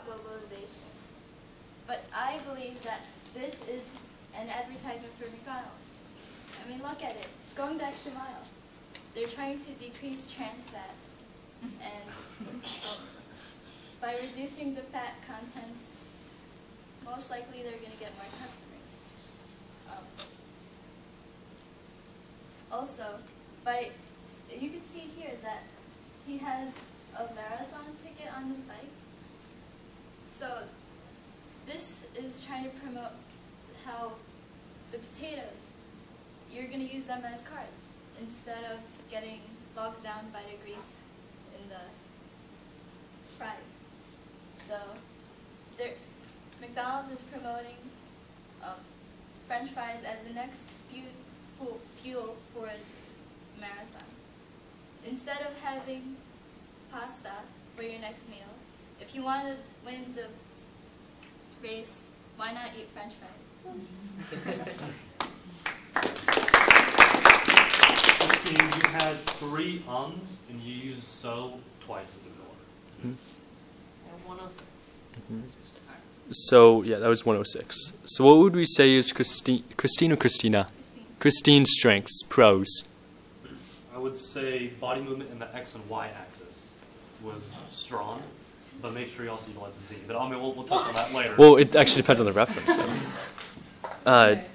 globalization. But I believe that this is an advertisement for McDonald's. I mean, look at it. It's going the extra mile. They're trying to decrease trans fats. And by reducing the fat content, most likely they're going to get more customers. Also, you can see here that he has a marathon ticket on his bike. So this is trying to promote how the potatoes, you're going to use them as carbs instead of getting bogged down by the grease in the fries. So McDonald's is promoting French fries as the next fuel for a marathon. Instead of having pasta for your next meal, if you want to win the race, why not eat French fries? Christine, you had 3 ums, and you used so twice as a filler. And 106. So, yeah, that was 106. So what would we say is Christine or Christina? Christine's strengths, pros. I would say body movement in the X and Y axis was strong, but make sure you also utilize the Z. But I mean, we'll touch on that later. Well, it actually depends on the reference, though. Okay.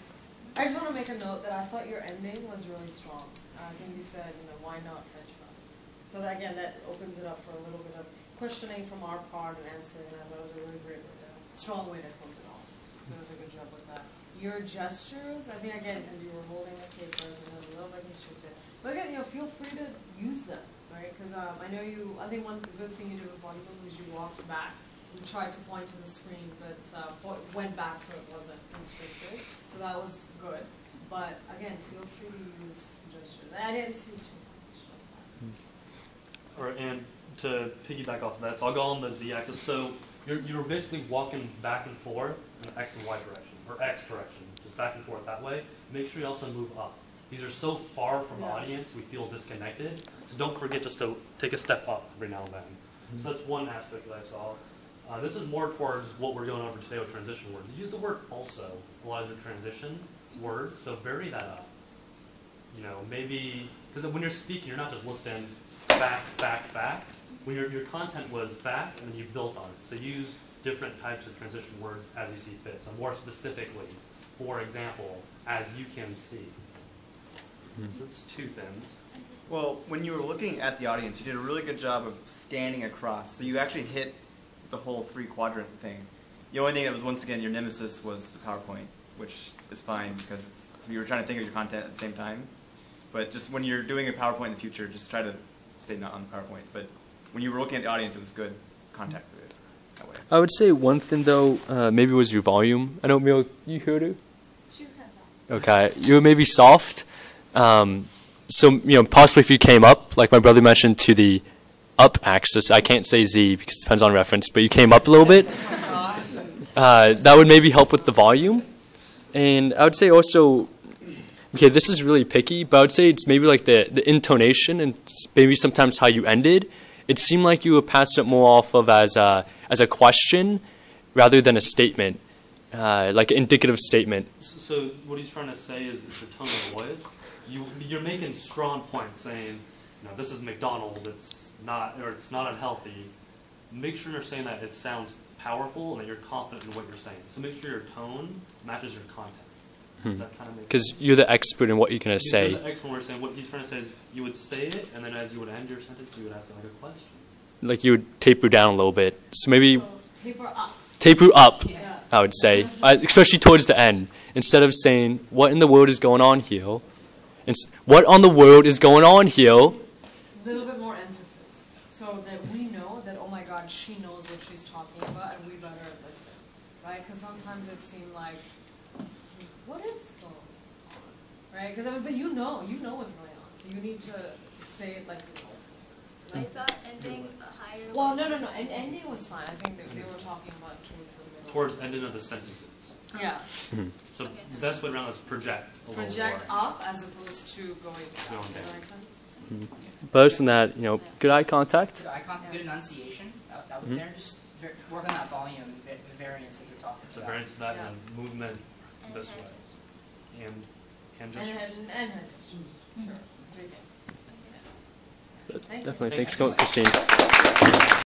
I just want to make a note that I thought your ending was really strong. I think you said, why not French fries? So that, again, that opens it up for a little bit of questioning from our part and answering, and that was a really great way strong way to close it off. So it was a good job with that. Your gestures, I think, again, as you were holding the papers, and it was a little bit constricted. But again, feel free to use them, right? Because I know I think one good thing you did with body movement was you walked back. You tried to point to the screen, but went back so it wasn't constricted. So that was good. But again, feel free to use gestures. I didn't see too much. All right, and to piggyback off of that, so I'll go on the Z-axis. So you're basically walking back and forth in the X and Y direction, or X direction, just back and forth that way. Make sure you also move up. These are so far from the audience, we feel disconnected. So don't forget just to take a step up every now and then. So that's one aspect that I saw. This is more towards what we're going over today with transition words. Use the word also a lot as a transition word, so vary that up. Maybe, because when you're speaking, you're not just listening back. When your content was back, and then you built on it. So use different types of transition words as you see fit. So more specifically, for example, as you can see. So it's 2 things. Well, when you were looking at the audience, you did a really good job of scanning across. So you actually hit the whole 3-quadrant thing. The only thing that was, once again, your nemesis was the PowerPoint, which is fine because you were trying to think of your content at the same time. But just when you're doing a PowerPoint in the future, just try to stay not on the PowerPoint. But when you were looking at the audience, it was good contact with it that way. I would say one thing, though, maybe was your volume. I don't know, you heard it? She was kind of soft. Okay, you were maybe soft. So, possibly if you came up, like my brother mentioned, to the up axis, I can't say Z because it depends on reference, but you came up a little bit, that would maybe help with the volume. And I would say also, okay, this is really picky, but I would say it's maybe like the intonation and maybe sometimes how you ended. It seemed like you would pass it more off of as a question rather than a statement, like an indicative statement. So what he's trying to say is the tone of voice. You're making strong points saying, this is McDonald's, it's not unhealthy. Make sure you're saying that it sounds powerful and that you're confident in what you're saying. So make sure your tone matches your content. Does that kind of make sense? Because you're the expert in what you're going to say. You're the expert in what you're saying. What he's trying to say is you would say it, and then as you would end your sentence, you would ask like a question. Like you would taper down a little bit. So maybe Taper up. Taper up, Yeah. I would say, especially towards the end. Instead of saying, what in the world is going on here? What on the world is going on here? A little bit more emphasis, so that we know that, oh my God, she knows what she's talking about, and we better listen, right? Because sometimes it seemed like, what is going on, right? But you know what's going on, so you need to say it like you know what's going on. I thought ending a higher. Well, no, and ending was fine. I think that they were talking about towards the middle. Towards ending of the sentences. Yeah. So the best way around is project a little Project more. up as opposed to going down. Does that make sense? But other than that, good eye contact. Good eye contact, good enunciation. That was there. Just work on that volume, the variance that they're talking So about. variance of that Yeah. and movement And this hand way. gestures. And And gestures. hand gestures. Sure. 3 things. Okay. Thank you. Definitely. Thanks. Thanks, Christine.